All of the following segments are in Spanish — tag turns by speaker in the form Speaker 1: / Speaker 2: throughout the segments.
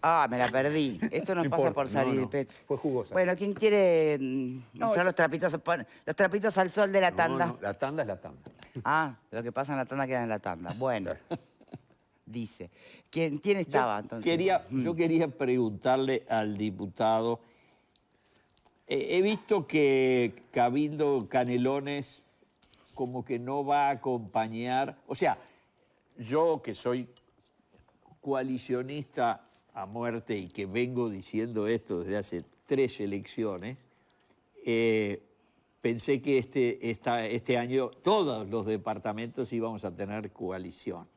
Speaker 1: Ah, me la perdí. Esto nos
Speaker 2: No
Speaker 1: pasa
Speaker 2: importa,
Speaker 1: por salir.
Speaker 2: no. Fue jugosa.
Speaker 1: Bueno, ¿quién quiere mostrar
Speaker 2: yo-
Speaker 1: los trapitos al sol de la tanda?
Speaker 2: No, la tanda es la tanda.
Speaker 1: Ah, lo que pasa en la tanda queda en la tanda. Bueno, dice. ¿Quién estaba entonces?
Speaker 3: Yo quería preguntarle al diputado, he visto que Cabildo Canelones como que no va a acompañar, o sea, yo que soy coalicionista a muerte y que vengo diciendo esto desde hace 3 elecciones, pensé que este año todos los departamentos íbamos a tener coalición.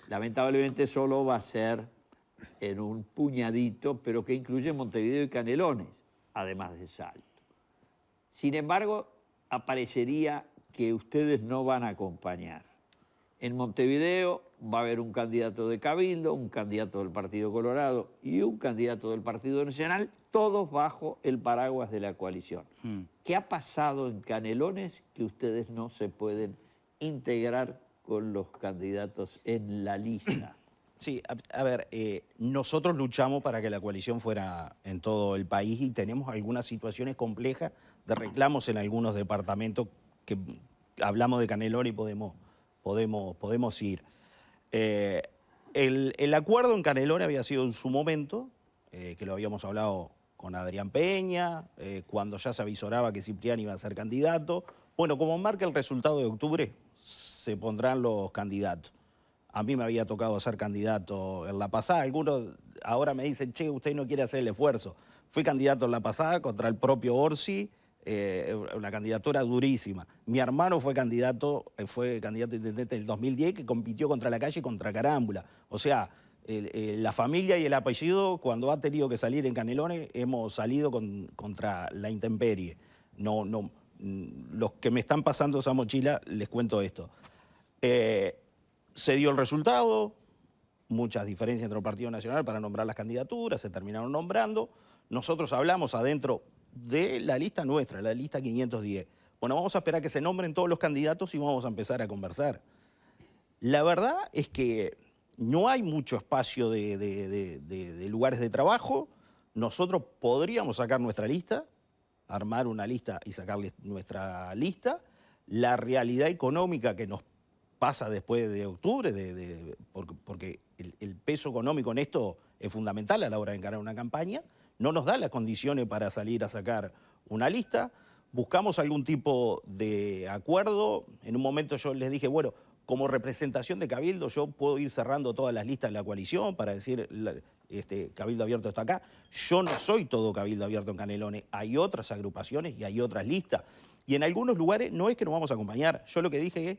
Speaker 3: Lamentablemente solo va a ser en un puñadito, pero que incluye Montevideo y Canelones, además de Salto. Sin embargo, aparecería que ustedes no van a acompañar. En Montevideo va a haber un candidato de Cabildo, un candidato del Partido Colorado y un candidato del Partido Nacional, todos bajo el paraguas de la coalición. ¿Qué ha pasado en Canelones que ustedes no se pueden integrar con los candidatos en la lista?
Speaker 4: Sí, a ver, nosotros luchamos para que la coalición fuera en todo el país y tenemos algunas situaciones complejas de reclamos en algunos departamentos que hablamos de Canelones y podemos ir. El acuerdo en Canelones había sido en su momento, que lo habíamos hablado con Adrián Peña, cuando ya se avisoraba que Cipriani iba a ser candidato. Bueno, como marca el resultado de octubre, se pondrán los candidatos. A mí me había tocado ser candidato en la pasada. Algunos ahora me dicen, che, usted no quiere hacer el esfuerzo. Fui candidato en la pasada contra el propio Orsi, una candidatura durísima. Mi hermano fue candidato intendente del 2010 que compitió contra la calle y contra Carámbula. O sea, la familia y el apellido, cuando ha tenido que salir en Canelones, hemos salido contra la intemperie. Los que me están pasando esa mochila, les cuento esto. Se dio el resultado, muchas diferencias entre el Partido Nacional para nombrar las candidaturas, se terminaron nombrando. Nosotros hablamos adentro de la lista nuestra, la lista 510. Bueno, vamos a esperar que se nombren todos los candidatos y vamos a empezar a conversar. La verdad es que no hay mucho espacio de lugares de trabajo. Nosotros podríamos sacar nuestra lista, armar una lista y sacarle nuestra lista. La realidad económica que nos pasa después de octubre, porque el peso económico en esto es fundamental a la hora de encarar una campaña, no nos da las condiciones para salir a sacar una lista. Buscamos algún tipo de acuerdo. En un momento yo les dije, bueno, como representación de Cabildo yo puedo ir cerrando todas las listas de la coalición para decir, Cabildo Abierto está acá. Yo no soy todo Cabildo Abierto en Canelones, hay otras agrupaciones y hay otras listas. Y en algunos lugares no es que nos vamos a acompañar. Yo lo que dije es,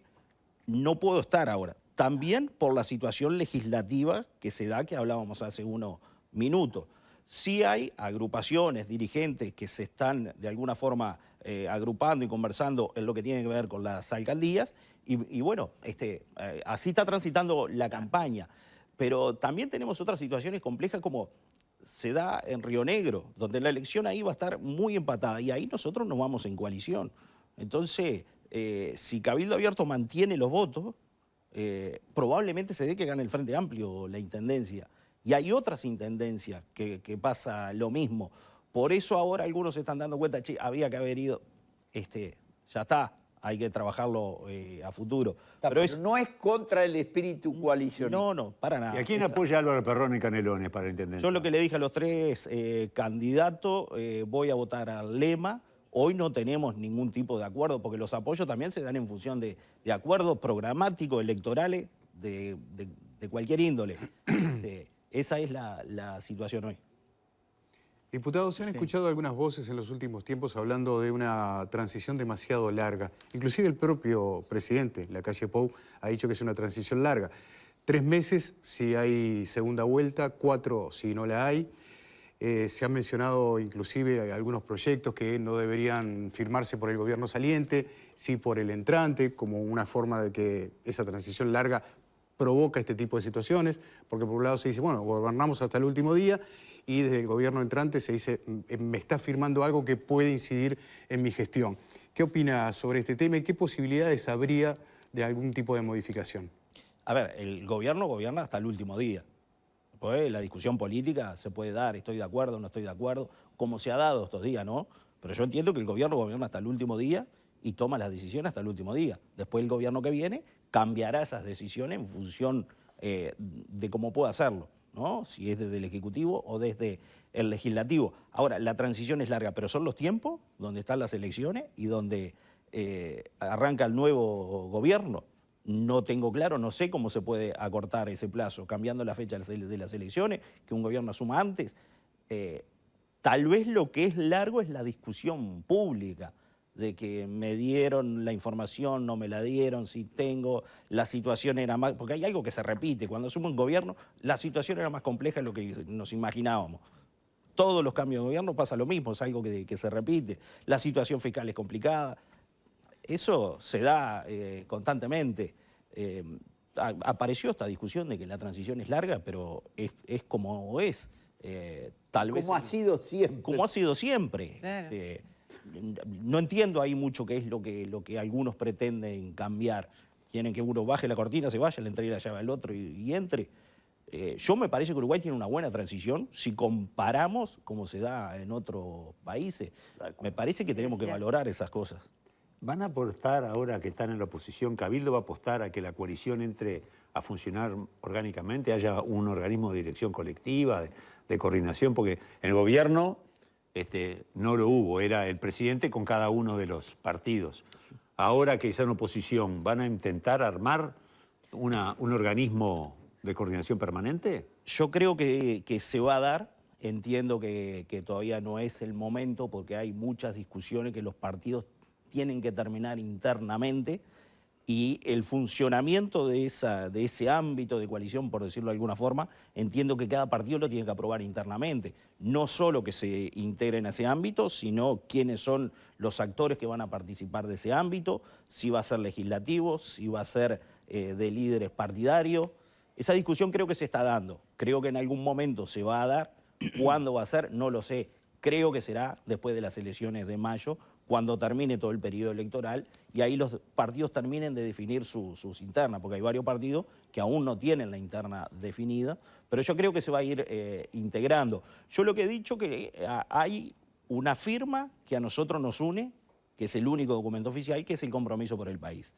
Speaker 4: no puedo estar ahora. También por la situación legislativa que se da, que hablábamos hace unos minutos. Sí hay agrupaciones, dirigentes que se están de alguna forma agrupando y conversando en lo que tiene que ver con las alcaldías y bueno, así está transitando la campaña. Pero también tenemos otras situaciones complejas como se da en Río Negro, donde la elección ahí va a estar muy empatada y ahí nosotros nos vamos en coalición. Entonces, si Cabildo Abierto mantiene los votos, probablemente se dé que gane el Frente Amplio la intendencia. Y hay otras intendencias que pasa lo mismo. Por eso ahora algunos se están dando cuenta, che, había que haber ido, ya está, hay que trabajarlo a futuro.
Speaker 3: Pero no es contra el espíritu coalicionista.
Speaker 4: No, para nada.
Speaker 2: ¿Y a quién apoya Álvaro Perrón en Canelones para la intendencia?
Speaker 4: Yo lo que le dije a los 3 candidatos, voy a votar al Lema. Hoy no tenemos ningún tipo de acuerdo, porque los apoyos también se dan en función de acuerdos programáticos, electorales, de cualquier índole. Esa es la situación hoy.
Speaker 5: Diputados, se han escuchado algunas voces en los últimos tiempos hablando de una transición demasiado larga. Inclusive el propio presidente, Lacalle Pou, ha dicho que es una transición larga. 3 meses si hay segunda vuelta, 4 si no la hay. Se han mencionado inclusive algunos proyectos que no deberían firmarse por el gobierno saliente, sí por el entrante, como una forma de que esa transición larga provoca este tipo de situaciones, porque por un lado se dice, bueno, gobernamos hasta el último día, y desde el gobierno entrante se dice, me está firmando algo que puede incidir en mi gestión. ¿Qué opina sobre este tema y qué posibilidades habría de algún tipo de modificación?
Speaker 4: A ver, el gobierno gobierna hasta el último día. Después la discusión política se puede dar, estoy de acuerdo, no estoy de acuerdo, como se ha dado estos días, ¿no? Pero yo entiendo que el gobierno gobierna hasta el último día y toma las decisiones hasta el último día. Después el gobierno que viene cambiará esas decisiones en función de cómo pueda hacerlo, ¿no? Si es desde el Ejecutivo o desde el Legislativo. Ahora, la transición es larga, pero son los tiempos donde están las elecciones y donde arranca el nuevo gobierno. No tengo claro, no sé cómo se puede acortar ese plazo, cambiando la fecha de las elecciones, que un gobierno asuma antes. Tal vez lo que es largo es la discusión pública, de que me dieron la información, no me la dieron, si tengo, la situación era más... Porque hay algo que se repite, cuando asume un gobierno, la situación era más compleja de lo que nos imaginábamos. Todos los cambios de gobierno pasa lo mismo, es algo que se repite. La situación fiscal es complicada. Eso se da constantemente. Apareció esta discusión de que la transición es larga, pero es como es. Tal vez
Speaker 3: Como ha sido siempre.
Speaker 4: Como ha sido siempre.
Speaker 1: Claro.
Speaker 4: No entiendo ahí mucho qué es lo que algunos pretenden cambiar. Quieren que uno baje la cortina, se vaya, le entregue la llave al otro y entre. Yo me parece que Uruguay tiene una buena transición si comparamos como se da en otros países. Me parece que tenemos que valorar esas cosas.
Speaker 2: ¿Van a apostar ahora que están en la oposición? ¿Cabildo va a apostar a que la coalición entre a funcionar orgánicamente, haya un organismo de dirección colectiva, de coordinación? Porque en el gobierno no lo hubo, era el presidente con cada uno de los partidos. Ahora que están en oposición, ¿van a intentar armar un organismo de coordinación permanente?
Speaker 4: Yo creo que se va a dar. Entiendo que todavía no es el momento porque hay muchas discusiones que los partidos tienen que terminar internamente y el funcionamiento de ese ámbito de coalición, por decirlo de alguna forma, entiendo que cada partido lo tiene que aprobar internamente. No solo que se integren a ese ámbito, sino quiénes son los actores que van a participar de ese ámbito, si va a ser legislativo, si va a ser de líderes partidarios. Esa discusión creo que se está dando. Creo que en algún momento se va a dar. ¿Cuándo va a ser? No lo sé. Creo que será después de las elecciones de mayo, cuando termine todo el periodo electoral y ahí los partidos terminen de definir sus internas, porque hay varios partidos que aún no tienen la interna definida, pero yo creo que se va a ir integrando. Yo lo que he dicho que hay una firma que a nosotros nos une, que es el único documento oficial, que es el compromiso por el país.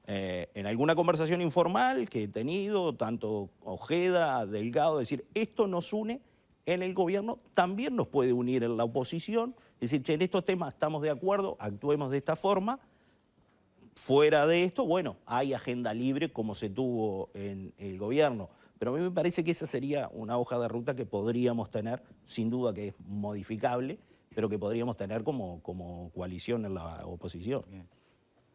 Speaker 4: En alguna conversación informal que he tenido, tanto Ojeda, Delgado, decir, esto nos une en el gobierno, también nos puede unir en la oposición, es decir, che, en estos temas estamos de acuerdo, actuemos de esta forma. Fuera de esto, bueno, hay agenda libre como se tuvo en el gobierno, pero a mí me parece que esa sería una hoja de ruta que podríamos tener, sin duda que es modificable, pero que podríamos tener como coalición en la oposición.
Speaker 1: Bien.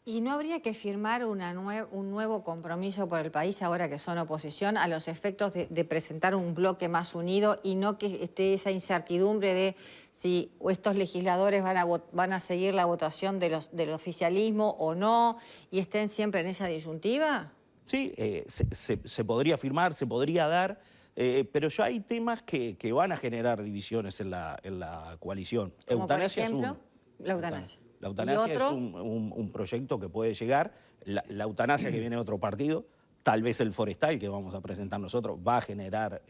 Speaker 6: ¿Y no habría que firmar un nuevo compromiso por el país ahora que son oposición a los efectos de presentar un bloque más unido y no que esté esa incertidumbre de si estos legisladores van a seguir la votación del oficialismo o no y estén siempre en esa disyuntiva?
Speaker 4: Sí, se podría firmar, se podría dar, pero ya hay temas que van a generar divisiones en la coalición.
Speaker 6: Como por
Speaker 4: Eutanasia
Speaker 6: ejemplo,
Speaker 4: es uno.
Speaker 6: la eutanasia.
Speaker 4: La eutanasia
Speaker 6: ¿Y otro?
Speaker 4: es un proyecto que puede llegar. La eutanasia que viene de otro partido, tal vez el forestal que vamos a presentar nosotros, va a generar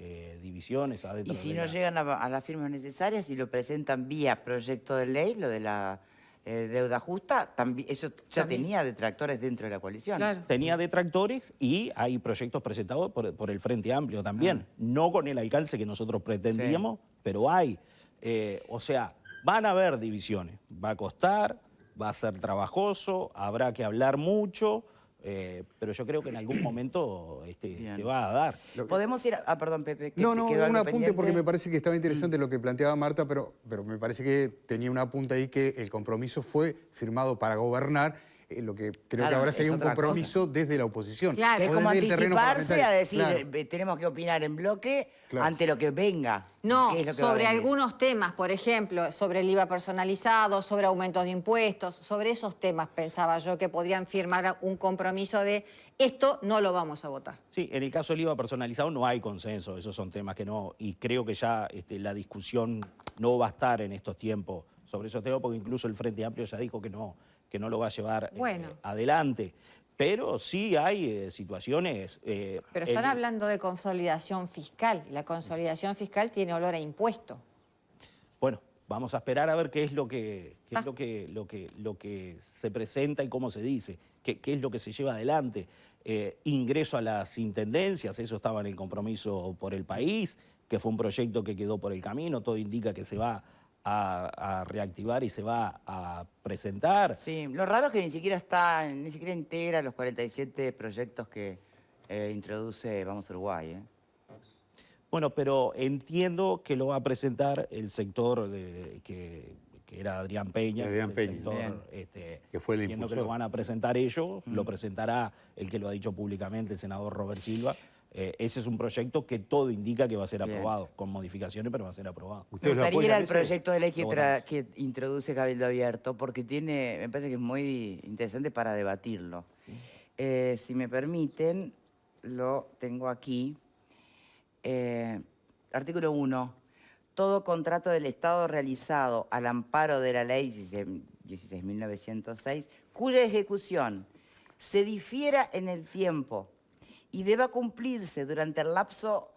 Speaker 4: divisiones adentro
Speaker 1: Y si
Speaker 4: de
Speaker 1: no llegan a las firmas necesarias y lo presentan vía proyecto de ley, lo de la deuda justa, también, eso ya tenía detractores dentro de la coalición.
Speaker 6: Claro.
Speaker 4: Tenía detractores y hay proyectos presentados por el Frente Amplio también. No con el alcance que nosotros pretendíamos, pero hay. O sea, van a haber divisiones. Va a costar, va a ser trabajoso, habrá que hablar mucho, pero yo creo que en algún momento se va a dar.
Speaker 1: Podemos ir a... perdón, Pepe. Que
Speaker 5: No,
Speaker 1: te
Speaker 5: no,
Speaker 1: quedó
Speaker 5: un
Speaker 1: algo
Speaker 5: apunte
Speaker 1: pendiente.
Speaker 5: porque me parece que estaba interesante lo que planteaba Marta, pero me parece que tenía un apunte ahí que el compromiso fue firmado para gobernar, lo que creo
Speaker 1: Claro,
Speaker 5: que ahora
Speaker 1: es
Speaker 5: sería un
Speaker 1: otra
Speaker 5: compromiso desde la oposición.
Speaker 6: Claro.
Speaker 1: Que es
Speaker 5: o
Speaker 1: como
Speaker 5: desde el terreno
Speaker 1: anticiparse a decir,
Speaker 5: parlamentario.
Speaker 1: tenemos que opinar en bloque
Speaker 5: Claro.
Speaker 1: ante lo que venga.
Speaker 6: No,
Speaker 1: ¿Qué es lo que va a
Speaker 6: sobre
Speaker 1: venir?
Speaker 6: algunos temas, por ejemplo, sobre el IVA personalizado, sobre aumentos de impuestos, sobre esos temas pensaba yo que podrían firmar un compromiso de esto no lo vamos a votar.
Speaker 4: Sí, en el caso del IVA personalizado no hay consenso, esos son temas que no, y creo que ya la discusión no va a estar en estos tiempos sobre esos temas, porque incluso el Frente Amplio ya dijo que no lo va a llevar
Speaker 6: Bueno.
Speaker 4: adelante. Pero sí hay situaciones...
Speaker 6: Pero están hablando de consolidación fiscal, y la consolidación fiscal tiene olor a impuesto.
Speaker 4: Bueno, vamos a esperar a ver qué es lo que, lo que se presenta y cómo se dice, qué es lo que se lleva adelante. Ingreso a las intendencias, eso estaba en el compromiso por el país, que fue un proyecto que quedó por el camino, todo indica que se va a reactivar y se va a presentar.
Speaker 1: Sí, lo raro es que ni siquiera integra los 47 proyectos que introduce Vamos Uruguay, ¿eh?
Speaker 4: Bueno, pero entiendo que lo va a presentar el sector que era Adrián Peña.
Speaker 2: Adrián Peña. Que fue el
Speaker 4: entiendo que
Speaker 2: impulsor.
Speaker 4: lo van a presentar ellos, lo presentará el que lo ha dicho públicamente, el senador Robert Silva. Ese es un proyecto que todo indica que va a ser aprobado, con modificaciones, pero va a ser aprobado.
Speaker 1: Me
Speaker 2: ¿Ustedes lo
Speaker 1: gustaría ir
Speaker 2: apoyan
Speaker 1: al
Speaker 2: ese?
Speaker 1: proyecto de ley
Speaker 4: Lo votamos.
Speaker 1: que introduce Cabildo Abierto, porque me parece que es muy interesante para debatirlo. Si me permiten, lo tengo aquí. Artículo 1. Todo contrato del Estado realizado al amparo de la ley 16.906, cuya ejecución se difiera en el tiempo y deba cumplirse durante el lapso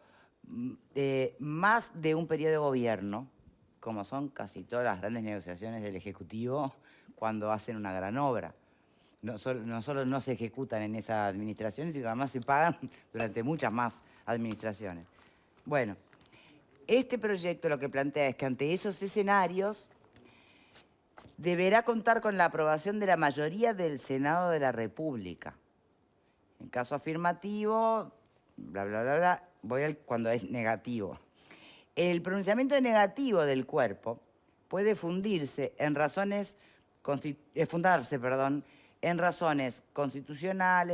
Speaker 1: de más de un periodo de gobierno, como son casi todas las grandes negociaciones del Ejecutivo cuando hacen una gran obra. No solo no se ejecutan en esas administraciones, sino que además se pagan durante muchas más administraciones. Bueno, este proyecto lo que plantea es que ante esos escenarios deberá contar con la aprobación de la mayoría del Senado de la República. En caso afirmativo, bla, bla, bla, bla, cuando es negativo. El pronunciamiento negativo del cuerpo puede fundarse en razones constitucionales,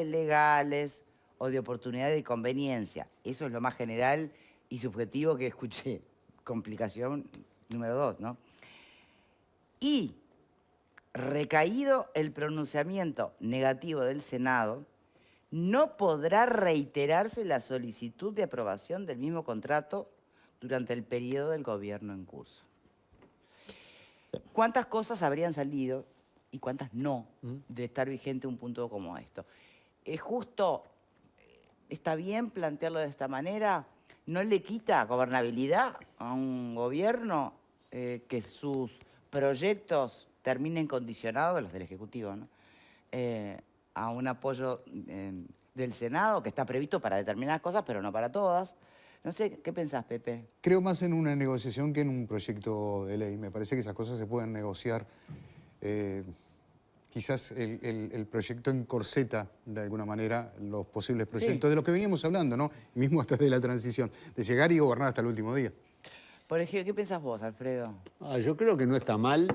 Speaker 1: legales o de oportunidad y conveniencia. Eso es lo más general y subjetivo que escuché. Complicación número 2, ¿no? Y recaído el pronunciamiento negativo del Senado, no podrá reiterarse la solicitud de aprobación del mismo contrato durante el periodo del gobierno en curso. ¿Cuántas cosas habrían salido y cuántas no de estar vigente un punto como esto? ¿Es justo, está bien plantearlo de esta manera? ¿No le quita gobernabilidad a un gobierno que sus proyectos terminen condicionados, los del Ejecutivo, ¿no? A un apoyo del Senado que está previsto para determinadas cosas, pero no para todas? No sé, ¿qué pensás, Pepe?
Speaker 5: Creo más en una negociación que en un proyecto de ley. Me parece que esas cosas se pueden negociar. Quizás el proyecto encorseta, de alguna manera, los posibles proyectos de los que veníamos hablando, ¿no? Y mismo hasta de la transición, de llegar y gobernar hasta el último día.
Speaker 1: Por ejemplo, ¿qué pensás vos, Alfredo?
Speaker 2: Yo creo que no está mal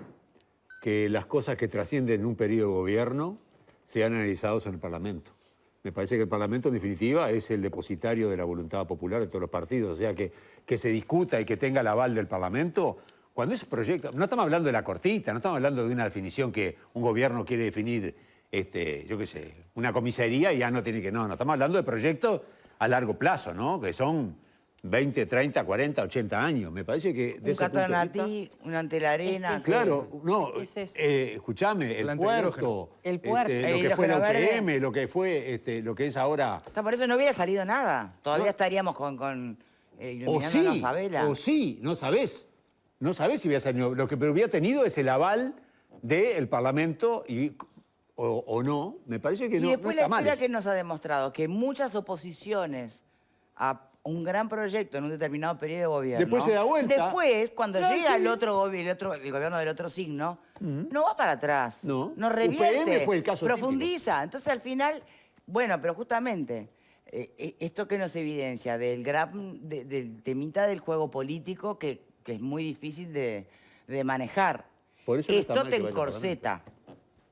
Speaker 2: que las cosas que trascienden un periodo de gobierno sean analizadas en el Parlamento. Me parece que el Parlamento, en definitiva, es el depositario de la voluntad popular de todos los partidos. O sea, que se discuta y que tenga el aval del Parlamento. Cuando ese proyecto... No estamos hablando de la cortita, no estamos hablando de una definición que un gobierno quiere definir, yo qué sé, una comisaría y ya no tiene que... No, estamos hablando de proyectos a largo plazo, ¿no? Que son 20, 30, 40, 80 años. Me parece que...
Speaker 1: Un Catonatí, un Ante la Arena...
Speaker 6: Es que
Speaker 2: Claro, no,
Speaker 6: es eso.
Speaker 2: escúchame, el
Speaker 5: Planta de
Speaker 2: puerto,
Speaker 6: El puerto.
Speaker 2: lo
Speaker 1: El
Speaker 2: que fue la
Speaker 1: hidrógeno verde.
Speaker 2: UPM, lo que fue, lo que es ahora...
Speaker 1: Está, por eso no hubiera salido nada. Todavía estaríamos iluminándonos a vela.
Speaker 2: O sí, no sabés. No sabés si hubiera salido. Lo que pero hubiera tenido es el aval del Parlamento o no. Me parece que
Speaker 1: Y
Speaker 2: no,
Speaker 1: después
Speaker 2: no
Speaker 1: la
Speaker 2: está mal.
Speaker 1: historia
Speaker 2: eso.
Speaker 1: que nos ha demostrado que muchas oposiciones a un gran proyecto en un determinado periodo de gobierno...
Speaker 2: Después se da vuelta.
Speaker 1: Después, cuando
Speaker 2: No,
Speaker 1: llega
Speaker 2: sí.
Speaker 1: el gobierno del otro signo, no va para atrás.
Speaker 2: No.
Speaker 1: No revierte.
Speaker 2: UPM fue el caso
Speaker 1: profundiza. Entonces, al final, bueno, pero justamente... esto que nos evidencia del temita del juego político que es muy difícil de manejar.
Speaker 2: Por eso no está
Speaker 1: Esto
Speaker 2: mal
Speaker 1: te
Speaker 2: que vaya al
Speaker 1: encorseta.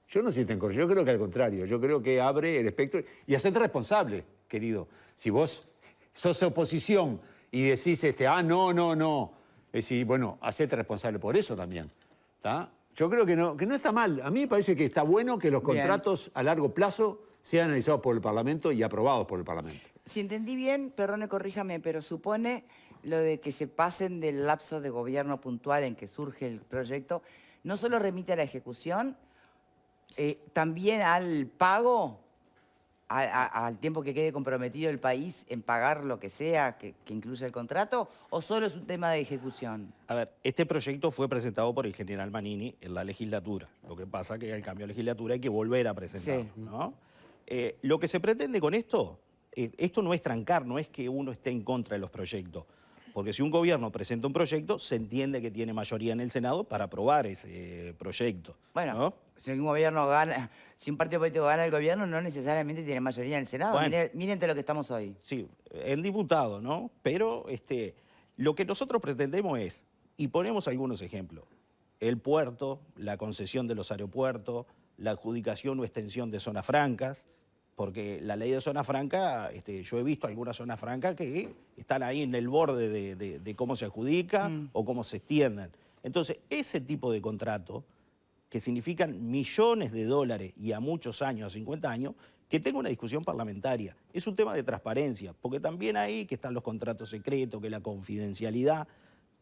Speaker 2: Yo no siento encorse, yo creo que al contrario. Yo creo que abre el espectro y hacerte responsable, querido. Si vos sos oposición y decís, no. Es decir, bueno, hacerte responsable por eso también. ¿Tá? Yo creo que no está mal. A mí me parece que está bueno que los
Speaker 1: Bien.
Speaker 2: contratos a largo plazo sean analizados por el Parlamento y aprobados por el Parlamento.
Speaker 1: Si entendí bien, perdone, corríjame, pero supone lo de que se pasen del lapso de gobierno puntual en que surge el proyecto, no solo remite a la ejecución, también al pago al tiempo que quede comprometido el país en pagar lo que sea que incluya el contrato, o solo es un tema de ejecución?
Speaker 4: A ver, este proyecto fue presentado por el general Manini en la legislatura. Lo que pasa es que al cambio de legislatura hay que volver a presentarlo,
Speaker 1: Sí.
Speaker 4: ¿no? Lo que se pretende con esto no es trancar, no es que uno esté en contra de los proyectos. Porque si un gobierno presenta un proyecto, se entiende que tiene mayoría en el Senado para aprobar ese proyecto.
Speaker 1: Bueno,
Speaker 4: ¿no?
Speaker 1: si un gobierno gana, si un partido político gana el gobierno, no necesariamente tiene mayoría en el Senado.
Speaker 4: Bueno.
Speaker 1: Miren de lo que estamos hoy.
Speaker 4: Sí, en diputado, ¿no? Pero lo que nosotros pretendemos es, y ponemos algunos ejemplos, el puerto, la concesión de los aeropuertos, la adjudicación o extensión de zonas francas, porque la ley de zona franca, yo he visto algunas zonas francas que están ahí en el borde de cómo se adjudica o cómo se extienden. Entonces, ese tipo de contrato, que significan millones de dólares y a muchos años, a 50 años, que tenga una discusión parlamentaria. Es un tema de transparencia, porque también ahí que están los contratos secretos, que la confidencialidad,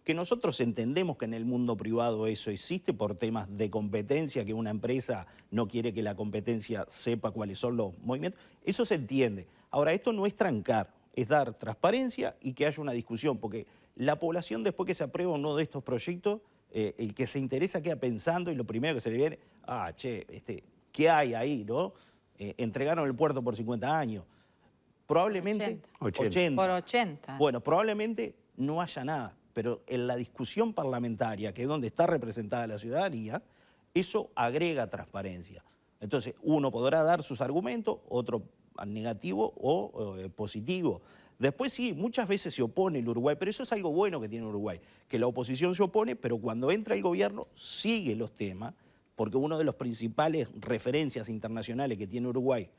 Speaker 4: que nosotros entendemos que en el mundo privado eso existe por temas de competencia, que una empresa no quiere que la competencia sepa cuáles son los movimientos. Eso se entiende. Ahora, esto no es trancar, es dar transparencia y que haya una discusión, porque la población después que se aprueba uno de estos proyectos, el que se interesa queda pensando y lo primero que se le viene, ¿qué hay ahí, no? Entregaron el puerto por 50 años. Probablemente 80.
Speaker 6: Por 80.
Speaker 4: Bueno, probablemente no haya nada, pero en la discusión parlamentaria, que es donde está representada la ciudadanía, eso agrega transparencia. Entonces, uno podrá dar sus argumentos, otro negativo o positivo. Después sí, muchas veces se opone el Uruguay, pero eso es algo bueno que tiene Uruguay, que la oposición se opone, pero cuando entra el gobierno sigue los temas, porque uno de los principales referencias internacionales que tiene Uruguay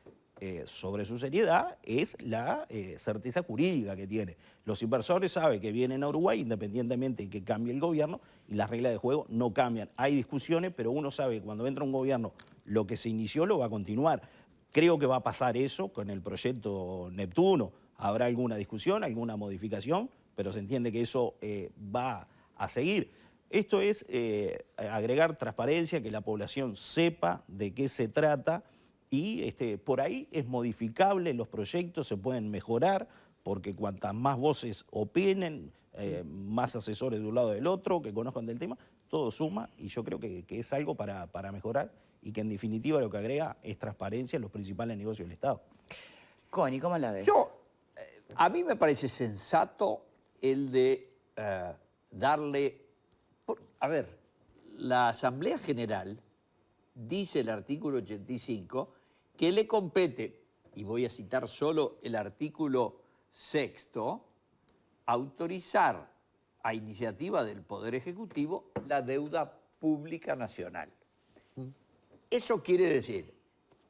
Speaker 4: sobre su seriedad es la certeza jurídica que tiene. Los inversores saben que vienen a Uruguay independientemente de que cambie el gobierno y las reglas de juego no cambian. Hay discusiones, pero uno sabe que cuando entra un gobierno lo que se inició lo va a continuar. Creo que va a pasar eso con el proyecto Neptuno. Habrá alguna discusión, alguna modificación, pero se entiende que eso va a seguir. Esto es agregar transparencia, que la población sepa de qué se trata y por ahí es modificable, los proyectos se pueden mejorar, porque cuantas más voces opinen, más asesores de un lado del otro, que conozcan del tema, todo suma y yo creo que es algo para mejorar y que en definitiva lo que agrega es transparencia en los principales negocios del Estado.
Speaker 1: Connie, ¿cómo la ves?
Speaker 3: A mí me parece sensato el de darle... A ver, la Asamblea General dice el artículo 85 que le compete, y voy a citar solo el artículo 6º, autorizar a iniciativa del Poder Ejecutivo la deuda pública nacional. Eso quiere decir,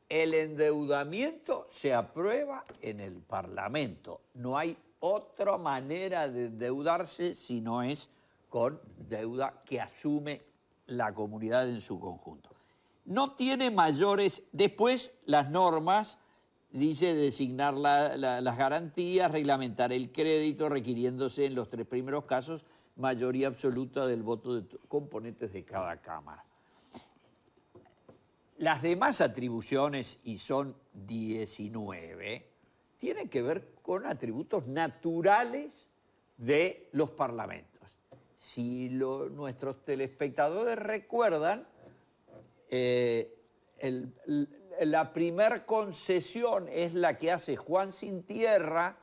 Speaker 3: el endeudamiento se aprueba en el Parlamento. No hay otra manera de endeudarse si no es con deuda que asume la comunidad en su conjunto. No tiene mayores... Después las normas, dice designar las garantías, reglamentar el crédito, requiriéndose en los 3 primeros casos mayoría absoluta del voto de componentes de cada Cámara. Las demás atribuciones, y son 19, tienen que ver con atributos naturales de los parlamentos. Si nuestros telespectadores recuerdan, la primer concesión es la que hace Juan Sin Tierra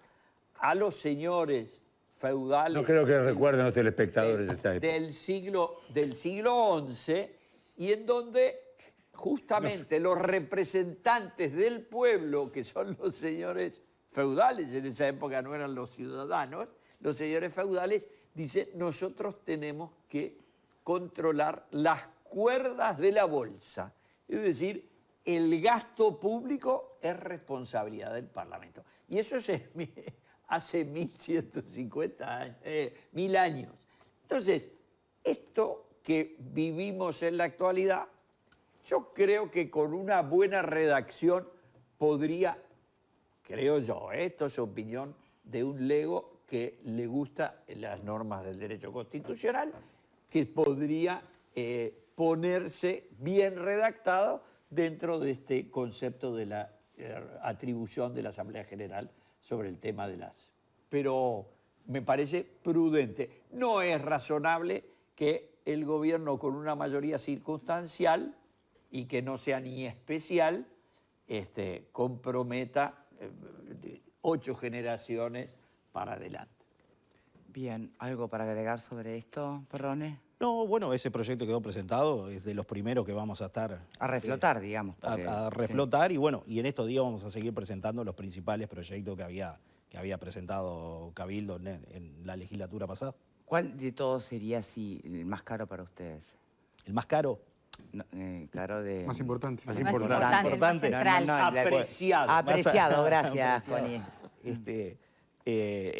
Speaker 3: a los señores feudales.
Speaker 2: No creo que recuerden los telespectadores de esta época.
Speaker 3: Del siglo XI, y en donde justamente los representantes del pueblo, que son los señores feudales, en esa época no eran los ciudadanos, los señores feudales, dicen, nosotros tenemos que controlar las cuerdas de la bolsa. Es decir, el gasto público es responsabilidad del Parlamento. Y eso es hace 1150 años, 1000 años. Entonces, esto que vivimos en la actualidad, yo creo que con una buena redacción podría, creo yo, esto es opinión de un lego que le gusta las normas del derecho constitucional, que podría ponerse bien redactado dentro de este concepto de la atribución de la Asamblea General sobre el tema de las... Pero me parece prudente. No es razonable que el gobierno con una mayoría circunstancial y que no sea ni especial comprometa 8 generaciones para adelante.
Speaker 1: Bien, ¿algo para agregar sobre esto, Perrone?
Speaker 4: No, bueno, ese proyecto quedó presentado, es de los primeros que vamos a estar...
Speaker 1: A reflotar, digamos. porque-
Speaker 4: a reflotar y bueno, y en estos días vamos a seguir presentando los principales proyectos que había presentado Cabildo en la legislatura pasada.
Speaker 1: ¿Cuál de todos sería así el más caro para ustedes?
Speaker 4: El más caro,
Speaker 1: No, caro de...
Speaker 5: Más importante.
Speaker 6: Más
Speaker 1: importante.
Speaker 6: importante, el más
Speaker 4: Importante.
Speaker 6: central.
Speaker 3: Apreciado.
Speaker 1: Apreciado, gracias, Connie.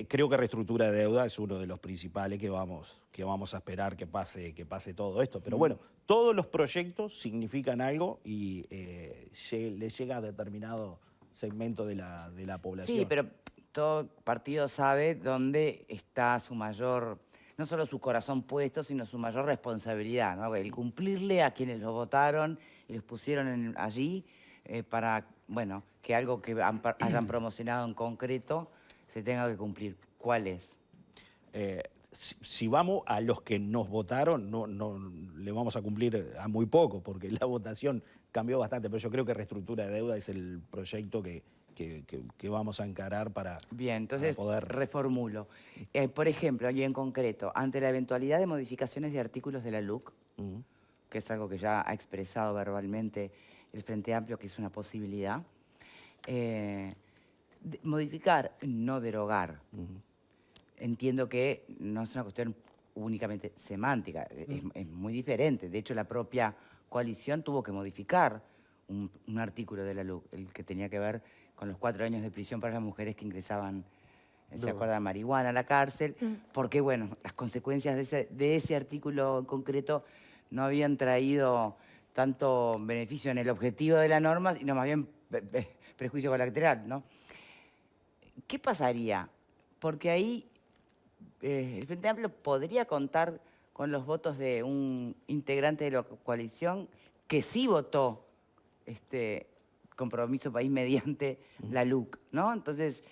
Speaker 4: creo que reestructura de deuda es uno de los principales que vamos a esperar que pase todo esto. Pero bueno, todos los proyectos significan algo y le llega a determinado segmento de la población.
Speaker 1: Sí, pero todo partido sabe dónde está su mayor, no solo su corazón puesto, sino su mayor responsabilidad, ¿no? El cumplirle a quienes lo votaron y los pusieron allí para, bueno, que algo que hayan promocionado en concreto se tenga que cumplir. ¿Cuál es?
Speaker 4: Si vamos a los que nos votaron, no le vamos a cumplir a muy poco, porque la votación cambió bastante, pero yo creo que reestructura de deuda es el proyecto que vamos a encarar para,
Speaker 1: Bien, entonces
Speaker 4: para poder...
Speaker 1: reformulo. Por ejemplo, y en concreto, ante la eventualidad de modificaciones de artículos de la LUC, que es algo que ya ha expresado verbalmente el Frente Amplio, que es una posibilidad, modificar, no derogar. Entiendo que no es una cuestión únicamente semántica, es muy diferente. De hecho, la propia coalición tuvo que modificar un artículo de la LUC, el que tenía que ver con los 4 años de prisión para las mujeres que ingresaban, ¿se acuerdan? Marihuana a la cárcel, porque, bueno, las consecuencias de ese artículo en concreto no habían traído tanto beneficio en el objetivo de la norma, sino más bien prejuicio colateral, ¿no? ¿Qué pasaría? Porque ahí el Frente Amplio podría contar con los votos de un integrante de la coalición que sí votó Compromiso País mediante la LUC, ¿no? Entonces,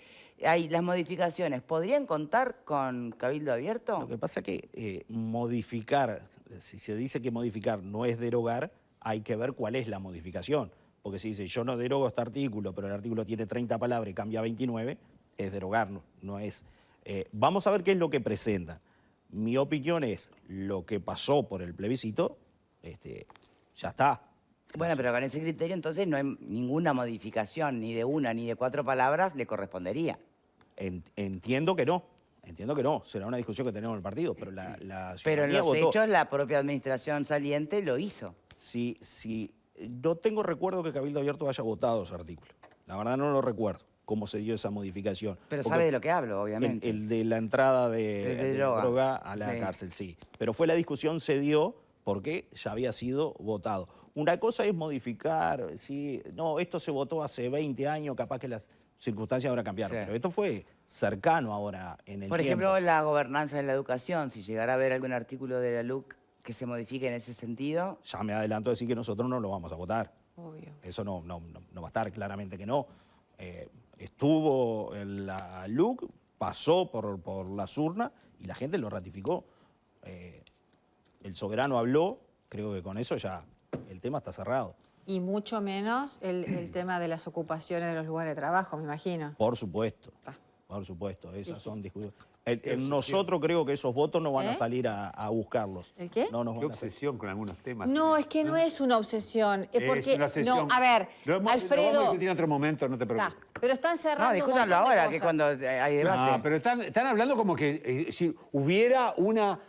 Speaker 1: ahí las modificaciones, ¿podrían contar con Cabildo Abierto?
Speaker 4: Lo que pasa es que modificar, si se dice que modificar no es derogar, hay que ver cuál es la modificación. Porque si dice, yo no derogo este artículo, pero el artículo tiene 30 palabras y cambia 29, es derogar, no es... vamos a ver qué es lo que presentan. Mi opinión es, lo que pasó por el plebiscito, ya está.
Speaker 1: Bueno, pero con ese criterio entonces no hay ninguna modificación, ni de 1 ni de 4 palabras le correspondería.
Speaker 4: Entiendo que no, será una discusión que tenemos en el partido, pero la
Speaker 1: Pero en
Speaker 4: ciudadanía
Speaker 1: los
Speaker 4: votó.
Speaker 1: hechos la propia administración saliente lo hizo.
Speaker 4: Si no tengo recuerdo que Cabildo Abierto haya votado ese artículo. La verdad no lo recuerdo cómo se dio esa modificación.
Speaker 1: Pero
Speaker 4: Porque
Speaker 1: sabe de lo que hablo, obviamente.
Speaker 4: el de la entrada de droga a la
Speaker 1: Sí.
Speaker 4: cárcel, sí. Pero la discusión se dio porque ya había sido votado. Una cosa es modificar, sí, no, esto se votó hace 20 años, capaz que las circunstancias ahora cambiaron,
Speaker 1: Sí.
Speaker 4: pero esto fue cercano ahora en el
Speaker 1: Por
Speaker 4: tiempo.
Speaker 1: ejemplo, la gobernanza de la educación, si llegara a haber algún artículo de la LUC que se modifique en ese sentido.
Speaker 4: Ya me adelanto a decir que nosotros no lo vamos a votar.
Speaker 6: Obvio.
Speaker 4: Eso no va a estar, claramente que no. Estuvo en la LUC, pasó por las urnas y la gente lo ratificó. El soberano habló, creo que con eso ya el tema está cerrado.
Speaker 6: Y mucho menos el tema de las ocupaciones de los lugares de trabajo, me imagino.
Speaker 4: Por supuesto,
Speaker 6: Ah.
Speaker 4: por supuesto, esas
Speaker 6: Sí, sí.
Speaker 4: son discusiones. Nosotros creo que esos votos no van a
Speaker 6: ¿Eh?
Speaker 4: salir a buscarlos.
Speaker 6: ¿El qué?
Speaker 4: No nos
Speaker 2: Qué
Speaker 4: van a salir.
Speaker 2: obsesión con algunos temas.
Speaker 6: No, es que no es una obsesión. Es porque,
Speaker 2: una obsesión.
Speaker 6: no, a ver,
Speaker 2: Lo vamos a
Speaker 6: Alfredo.
Speaker 2: discutir en otro momento, no te
Speaker 6: Está,
Speaker 2: preocupes.
Speaker 6: pero están cerrando.
Speaker 1: No,
Speaker 6: un
Speaker 1: discútanlo
Speaker 6: montón de
Speaker 1: ahora, que
Speaker 6: cosas.
Speaker 1: cuando hay debate.
Speaker 2: No, pero están hablando como que si hubiera una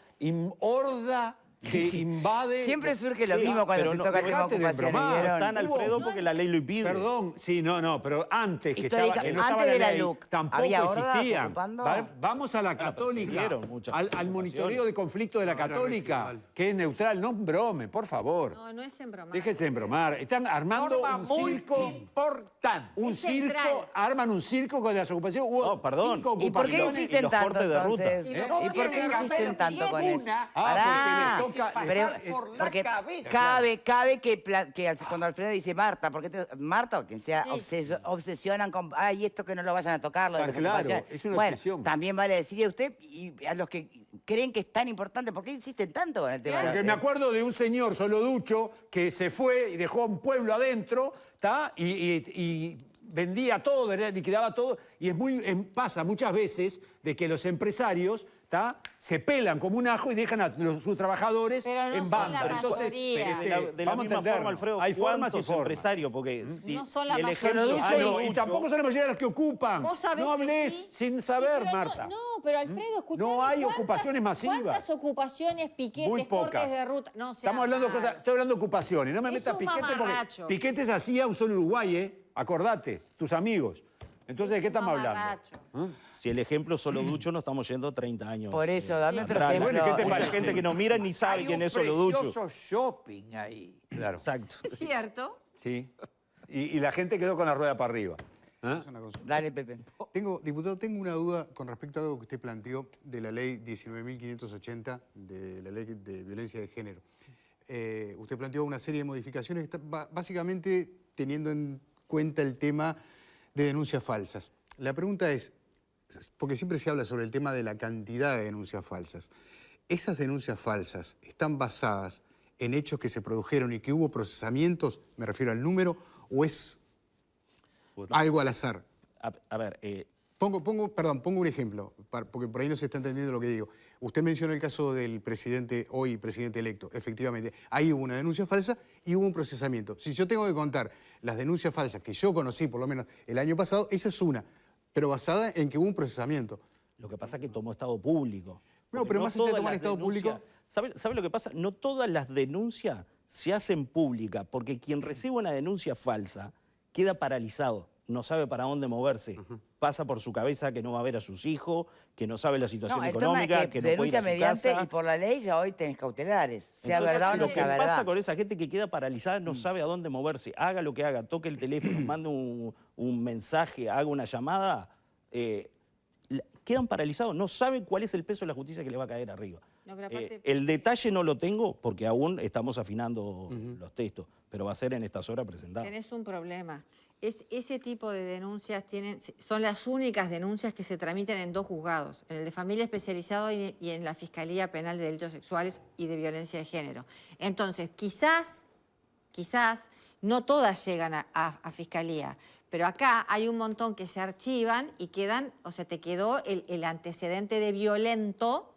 Speaker 2: horda que invade...
Speaker 1: Siempre surge lo
Speaker 2: Sí,
Speaker 1: mismo cuando
Speaker 2: pero
Speaker 1: se
Speaker 2: no,
Speaker 1: toca el tema
Speaker 2: dejate de
Speaker 1: ocupaciones,
Speaker 2: bromar.
Speaker 1: ¿vieron?
Speaker 4: Están, Alfredo, porque la ley lo impide.
Speaker 2: Perdón, sí, no, pero antes que
Speaker 1: Histórica-
Speaker 2: estaba, que no estaba
Speaker 1: antes de la
Speaker 2: ley,
Speaker 1: LUC,
Speaker 2: tampoco
Speaker 1: ¿había hordas
Speaker 2: existían.
Speaker 1: ocupando?
Speaker 2: Vamos a la
Speaker 4: pero
Speaker 2: Católica,
Speaker 4: siguieron muchas
Speaker 2: al
Speaker 4: ocupaciones.
Speaker 2: monitoreo de conflicto de la
Speaker 5: era
Speaker 2: Católica,
Speaker 5: residual.
Speaker 2: que es neutral, no brome, por favor.
Speaker 6: No, no es en broma.
Speaker 2: Déjense en bromar. Están armando
Speaker 3: Norma
Speaker 2: un
Speaker 3: muy
Speaker 2: circo.
Speaker 3: importante.
Speaker 2: Un
Speaker 6: Es
Speaker 2: circo,
Speaker 6: central.
Speaker 2: arman un circo con las ocupaciones. Hubo
Speaker 4: No, perdón.
Speaker 2: 5
Speaker 1: ¿Y por qué
Speaker 2: ocupaciones.
Speaker 1: insisten
Speaker 4: los
Speaker 1: tanto
Speaker 4: cortes de ruta.
Speaker 1: entonces?
Speaker 6: Y
Speaker 1: ¿Y
Speaker 6: los
Speaker 1: por qué
Speaker 6: cortes de
Speaker 1: insisten
Speaker 6: ruta.
Speaker 1: tanto con eso?
Speaker 3: Una,
Speaker 1: Pará.
Speaker 2: porque les toca...
Speaker 1: Porque
Speaker 3: cabeza.
Speaker 1: cabe que cuando Alfredo dice Marta, Marta o quien sea, obsesionan con, ay, esto que no lo vayan a tocar, lo de las
Speaker 2: Claro,
Speaker 1: ocupaciones.
Speaker 2: es una
Speaker 1: bueno,
Speaker 2: obsesión.
Speaker 1: también vale decirle a usted y a los que creen que es tan importante, ¿por qué insisten tanto con el tema?
Speaker 2: Porque me acuerdo de un señor soloducho que se fue y dejó un pueblo adentro, ¿tá? Y vendía todo, liquidaba todo. Y pasa muchas veces de que los empresarios, ¿tá? Se pelan como un ajo y dejan a sus trabajadores
Speaker 6: Pero no
Speaker 2: en
Speaker 6: son
Speaker 2: banda.
Speaker 6: la
Speaker 2: Entonces,
Speaker 6: mayoría.
Speaker 4: De la
Speaker 2: vamos a
Speaker 4: misma
Speaker 2: entendernos.
Speaker 4: forma, Alfredo,
Speaker 2: hay formas y
Speaker 4: ¿cuántos
Speaker 2: formas.
Speaker 4: empresarios? Porque si,
Speaker 6: No son
Speaker 4: si
Speaker 6: la
Speaker 4: el
Speaker 6: mayoría.
Speaker 4: ejemplo
Speaker 2: Ah, no, y
Speaker 4: soloducho-
Speaker 2: tampoco son la mayoría de las que ocupan.
Speaker 6: Vos sabés
Speaker 2: No
Speaker 6: que
Speaker 2: hables
Speaker 6: sí.
Speaker 2: sin
Speaker 6: Sí,
Speaker 2: saber,
Speaker 6: pero
Speaker 2: Marta.
Speaker 6: No, pero Alfredo, escuchame.
Speaker 2: No hay
Speaker 6: ¿cuántas-
Speaker 2: ocupaciones masivas.
Speaker 6: ¿Cuántas ocupaciones, piquetes,
Speaker 2: Muy pocas.
Speaker 6: cortes de ruta? No, sea
Speaker 2: Estamos hablando de
Speaker 6: malo.
Speaker 2: cosas, estoy hablando de ocupaciones. No me
Speaker 6: Es
Speaker 2: metas
Speaker 6: un
Speaker 2: piquetes porque
Speaker 6: mamarracho.
Speaker 2: piquetes hacía un solo Uruguay, ¿eh? Acordate, tus amigos. Entonces, ¿de qué estamos hablando?
Speaker 6: Mamarracho.
Speaker 4: Si el ejemplo soloducho no estamos yendo 30 años.
Speaker 1: Por eso, dame otro
Speaker 4: atrás.
Speaker 1: ejemplo.
Speaker 2: Bueno, ¿y qué te
Speaker 4: Mucha
Speaker 2: parece?
Speaker 4: gente que nos mira ni sabe
Speaker 3: Hay
Speaker 4: quién
Speaker 3: un
Speaker 4: es soloducho.
Speaker 3: precioso shopping ahí.
Speaker 2: Claro.
Speaker 4: Exacto.
Speaker 6: ¿Cierto?
Speaker 2: Sí. Y la gente quedó con la rueda para arriba. ¿Eh?
Speaker 5: Una cosa.
Speaker 1: Dale, Pepe.
Speaker 5: Diputado, tengo una duda con respecto a algo que usted planteó de la ley 19.580, de la ley de violencia de género. Usted planteó una serie de modificaciones, básicamente teniendo en cuenta el tema de denuncias falsas. La pregunta es, porque siempre se habla sobre el tema de la cantidad de denuncias falsas, ¿esas denuncias falsas están basadas en hechos que se produjeron y que hubo procesamientos, me refiero al número, o es algo al azar?
Speaker 4: A ver,
Speaker 5: Pongo un ejemplo, porque por ahí no se está entendiendo lo que digo. Usted mencionó el caso del presidente, hoy presidente electo. Efectivamente, ahí hubo una denuncia falsa y hubo un procesamiento. Si yo tengo que contar las denuncias falsas que yo conocí, por lo menos el año pasado, esa es una, pero basada en que hubo un procesamiento.
Speaker 4: lo que pasa es que tomó estado público.
Speaker 5: No,
Speaker 4: Porque
Speaker 5: pero más allá de
Speaker 4: todas
Speaker 5: tomar
Speaker 4: las
Speaker 5: estado
Speaker 4: denuncias-
Speaker 5: público-
Speaker 4: ¿Sabe lo que pasa? No todas las denuncias se hacen públicas, porque quien recibe una denuncia falsa queda paralizado, no sabe para dónde moverse. Pasa por su cabeza que no va a ver a sus hijos, que no sabe la situación
Speaker 1: No, el tema es
Speaker 4: económica,
Speaker 1: que
Speaker 4: que no puede ir
Speaker 1: denuncia
Speaker 4: a su
Speaker 1: mediante
Speaker 4: casa.
Speaker 1: y por la ley ya hoy tenés cautelares. Sea
Speaker 4: Entonces,
Speaker 1: verdad o no
Speaker 4: lo que
Speaker 1: sea
Speaker 4: pasa
Speaker 1: verdad.
Speaker 4: con esa gente que queda paralizada no sabe a dónde moverse. Haga lo que haga, toque el teléfono, mande un mensaje, haga una llamada, quedan paralizados, no saben cuál es el peso de la justicia que le va a caer arriba.
Speaker 6: No, pero aparte-
Speaker 4: El detalle no lo tengo porque aún estamos afinando los textos, pero va a ser en estas horas presentado.
Speaker 6: Tenés un problema. Ese tipo de denuncias son las únicas denuncias que se tramitan en dos juzgados, en el de familia especializado y en la Fiscalía Penal de Delitos Sexuales y de Violencia de Género. Entonces, quizás no todas llegan a Fiscalía, pero acá hay un montón que se archivan y quedan, o sea, te quedó el antecedente de violento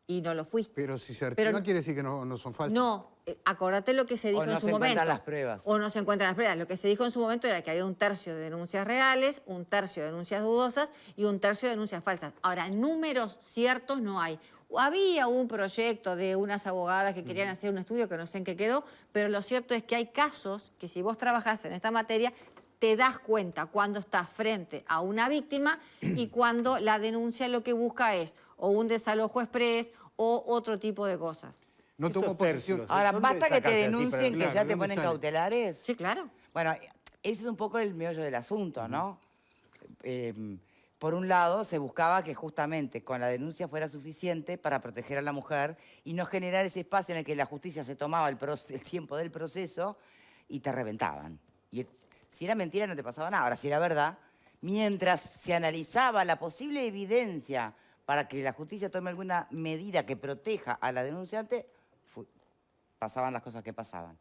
Speaker 6: y no lo fuiste.
Speaker 5: Pero si se
Speaker 6: Pero-
Speaker 5: archiva quiere decir que no son falsas.
Speaker 6: No, acordate lo que se dijo
Speaker 1: no
Speaker 6: en su
Speaker 1: se encuentran
Speaker 6: momento.
Speaker 1: las pruebas.
Speaker 6: O no se encuentran las pruebas. Lo que se dijo en su momento era que había un tercio de denuncias reales, un tercio de denuncias dudosas y un tercio de denuncias falsas. Ahora, números ciertos no hay. Había un proyecto de unas abogadas que querían hacer un estudio que no sé en qué quedó, pero lo cierto es que hay casos que si vos trabajás en esta materia, te das cuenta cuando estás frente a una víctima y cuando la denuncia lo que busca es o un desalojo exprés o otro tipo de cosas.
Speaker 5: No
Speaker 2: Esos
Speaker 5: tomo posesión.
Speaker 2: tercios.
Speaker 1: Ahora,
Speaker 2: ¿Dónde
Speaker 1: basta que te
Speaker 2: sacas esa cifra?
Speaker 1: denuncien que
Speaker 5: Claro,
Speaker 1: ya
Speaker 5: ¿de
Speaker 1: te
Speaker 5: dónde
Speaker 1: ponen
Speaker 5: sale?
Speaker 1: cautelares.
Speaker 6: Sí, claro.
Speaker 1: Bueno, ese es un poco el meollo del asunto, ¿no? Por un lado, se buscaba que justamente con la denuncia fuera suficiente para proteger a la mujer y no generar ese espacio en el que la justicia se tomaba el tiempo del proceso y te reventaban. Y si era mentira no te pasaba nada. Ahora, si era verdad, mientras se analizaba la posible evidencia para que la justicia tome alguna medida que proteja a la denunciante, pasaban las cosas que pasaban.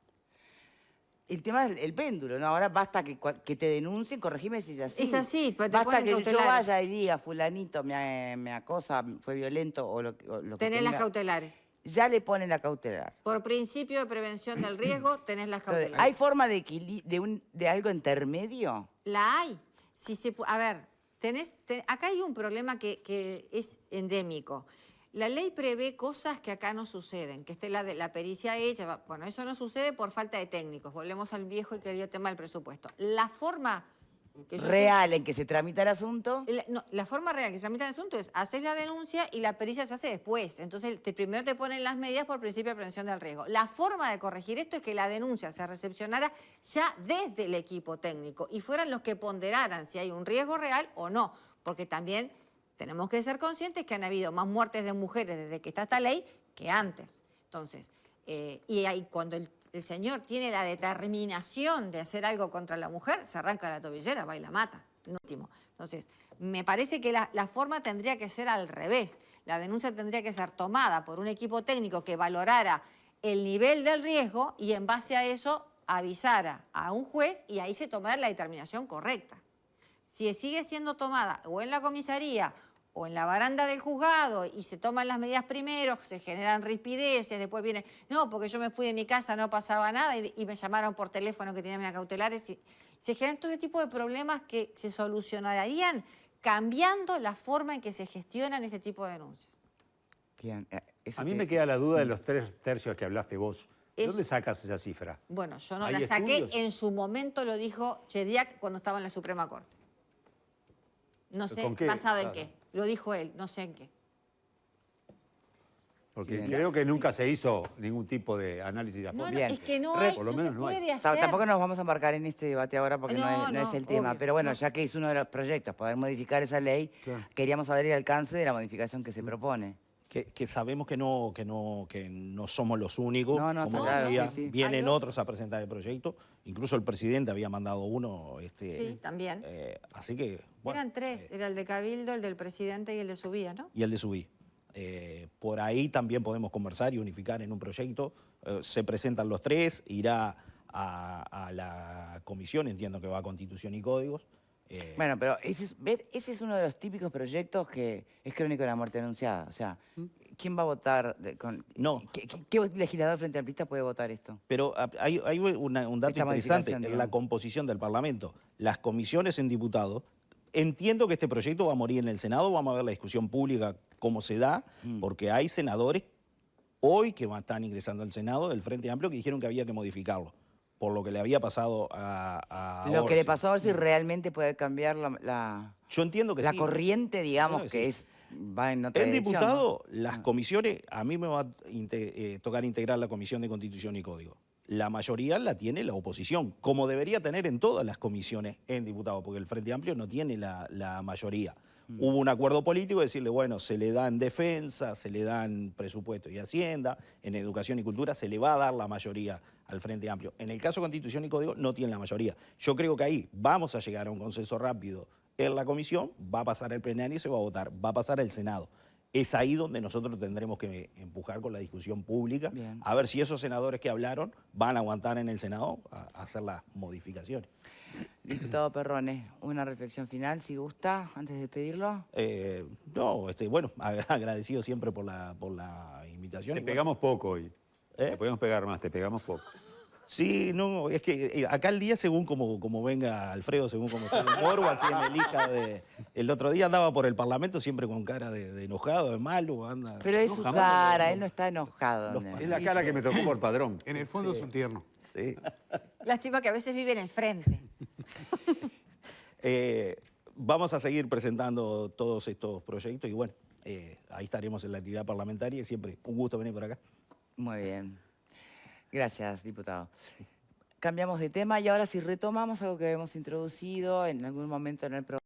Speaker 1: El tema es el péndulo, ¿no? Ahora basta que te denuncien, corregime si es así.
Speaker 6: Es así, pero te
Speaker 1: basta
Speaker 6: ponen
Speaker 1: que yo
Speaker 6: cautelares.
Speaker 1: vaya y diga, fulanito me acosa, fue violento o lo que
Speaker 6: Tenés las
Speaker 1: tenga,
Speaker 6: cautelares.
Speaker 1: ya le ponen la cautelar.
Speaker 6: Por principio de prevención del riesgo, tenés las
Speaker 1: Entonces,
Speaker 6: cautelares.
Speaker 1: ¿hay forma de algo intermedio?
Speaker 6: La hay. A ver, acá hay un problema que es endémico. La ley prevé cosas que acá no suceden, que esté la pericia hecha. Bueno, eso no sucede por falta de técnicos. Volvemos al viejo y querido tema del presupuesto. La forma que yo
Speaker 1: Real en que se tramita el asunto.
Speaker 6: La forma real que se tramita el asunto es hacer la denuncia y la pericia se hace después. Entonces, primero te ponen las medidas por principio de prevención del riesgo. La forma de corregir esto es que la denuncia se recepcionara ya desde el equipo técnico y fueran los que ponderaran si hay un riesgo real o no. Porque también tenemos que ser conscientes que han habido más muertes de mujeres desde que está esta ley que antes. Entonces, y ahí cuando el señor tiene la determinación de hacer algo contra la mujer, se arranca la tobillera, va y la mata, en último. Entonces, me parece que la forma tendría que ser al revés. La denuncia tendría que ser tomada por un equipo técnico que valorara el nivel del riesgo y en base a eso avisara a un juez y ahí se tomara la determinación correcta. Si sigue siendo tomada o en la comisaría o en la baranda del juzgado y se toman las medidas primero, se generan rispideces, después viene, no, porque yo me fui de mi casa, no pasaba nada y me llamaron por teléfono que tenía medidas cautelares. Y se generan todo ese tipo de problemas que se solucionarían cambiando la forma en que se gestionan este tipo de denuncias.
Speaker 1: Bien.
Speaker 2: A mí me queda la duda de los 3/3 que hablaste vos. ¿De
Speaker 6: Es-
Speaker 2: dónde sacas esa cifra?
Speaker 6: Bueno, yo no
Speaker 2: ¿Hay
Speaker 6: la saqué,
Speaker 2: estudios?
Speaker 6: en su momento lo dijo Chediak cuando estaba en la Suprema Corte. No sé,
Speaker 2: ¿Con qué?
Speaker 6: ¿basado en
Speaker 2: Claro.
Speaker 6: qué? Lo dijo él, no sé en qué.
Speaker 2: Porque
Speaker 1: Bien.
Speaker 2: creo que nunca se hizo ningún tipo de análisis de
Speaker 6: No,
Speaker 2: fondo.
Speaker 6: no,
Speaker 1: Bien.
Speaker 6: es que no,
Speaker 1: Re-
Speaker 6: hay,
Speaker 2: por lo
Speaker 6: no
Speaker 2: menos
Speaker 6: se
Speaker 2: no hay.
Speaker 6: puede hacer.
Speaker 1: Tampoco nos vamos a embarcar en este debate ahora porque
Speaker 6: No,
Speaker 1: no es el
Speaker 6: no,
Speaker 1: tema.
Speaker 6: obvio,
Speaker 1: Pero bueno,
Speaker 6: no.
Speaker 1: ya que es uno de los proyectos, poder modificar esa ley,
Speaker 5: Claro.
Speaker 1: queríamos saber el alcance de la modificación que se propone.
Speaker 4: Que sabemos que no somos los únicos.
Speaker 1: No, no,
Speaker 4: como
Speaker 1: está claro,
Speaker 4: decía,
Speaker 1: sí, sí.
Speaker 4: vienen
Speaker 6: Hay
Speaker 4: otros a presentar el proyecto. Incluso el presidente había mandado uno.
Speaker 6: Sí, también.
Speaker 4: Así que, bueno,
Speaker 6: Eran tres, era el de Cabildo, el del presidente y el de Subía, ¿no?
Speaker 4: y el de Subí. Por ahí también podemos conversar y unificar en un proyecto. Se presentan los tres, irá a la comisión, entiendo que va a Constitución y Códigos.
Speaker 1: Bueno, pero ese es uno de los típicos proyectos que es crónico de la muerte anunciada. O sea, ¿quién va a votar?
Speaker 4: No.
Speaker 1: ¿Qué legislador frente amplista puede votar esto?
Speaker 4: Pero hay un dato
Speaker 1: Esta
Speaker 4: interesante
Speaker 1: modificación,
Speaker 4: en la
Speaker 1: digamos.
Speaker 4: composición del Parlamento. Las comisiones en diputados, entiendo que este proyecto va a morir en el Senado, vamos a ver la discusión pública cómo se da, porque hay senadores hoy que están ingresando al Senado del Frente Amplio que dijeron que había que modificarlo, por lo que le había pasado a
Speaker 1: Lo que le
Speaker 4: Orsi.
Speaker 1: pasó a ver si realmente puede cambiar la
Speaker 4: Yo entiendo que sí.
Speaker 1: corriente, digamos,
Speaker 4: No,
Speaker 1: que
Speaker 4: sí.
Speaker 1: va en otra
Speaker 4: En
Speaker 1: dirección,
Speaker 4: diputado,
Speaker 1: ¿no?
Speaker 4: las comisiones, a mí me va a tocar integrar la Comisión de Constitución y Código. La mayoría la tiene la oposición, como debería tener en todas las comisiones en diputado, porque el Frente Amplio no tiene la mayoría. Hubo un acuerdo político de decirle, bueno, se le da en defensa, se le da en presupuesto y hacienda, en educación y cultura se le va a dar la mayoría al Frente Amplio. En el caso de Constitución y Código no tiene la mayoría. Yo creo que ahí vamos a llegar a un consenso rápido en la comisión, va a pasar el plenario y se va a votar, va a pasar el Senado. Es ahí donde nosotros tendremos que empujar con la discusión pública,
Speaker 1: Bien.
Speaker 4: a ver si esos senadores que hablaron van a aguantar en el Senado a hacer las modificaciones.
Speaker 1: Diputado Perrone, una reflexión final, si gusta, antes de pedirlo.
Speaker 4: No, bueno, agradecido siempre por la invitación.
Speaker 2: Te
Speaker 4: Y bueno,
Speaker 2: pegamos poco hoy.
Speaker 4: ¿Eh?
Speaker 2: Te podemos pegar más, te pegamos poco.
Speaker 4: Sí, no, es que acá el día según como venga Alfredo, según como está el humor, o a quien elija de... El otro día andaba por el Parlamento siempre con cara de enojado, de malo, anda...
Speaker 1: Pero es
Speaker 2: No,
Speaker 1: su
Speaker 2: jamás
Speaker 1: cara, él no está enojado. ¿no?
Speaker 2: Es la cara que me tocó por padrón.
Speaker 5: En el fondo es un tierno.
Speaker 4: Sí.
Speaker 6: Lástima que a veces vive en el frente.
Speaker 4: Vamos a seguir presentando todos estos proyectos y bueno, ahí estaremos en la actividad parlamentaria y siempre un gusto venir por acá.
Speaker 1: Muy bien. Gracias, diputado. Cambiamos de tema y ahora sí retomamos algo que habíamos introducido en algún momento en el programa.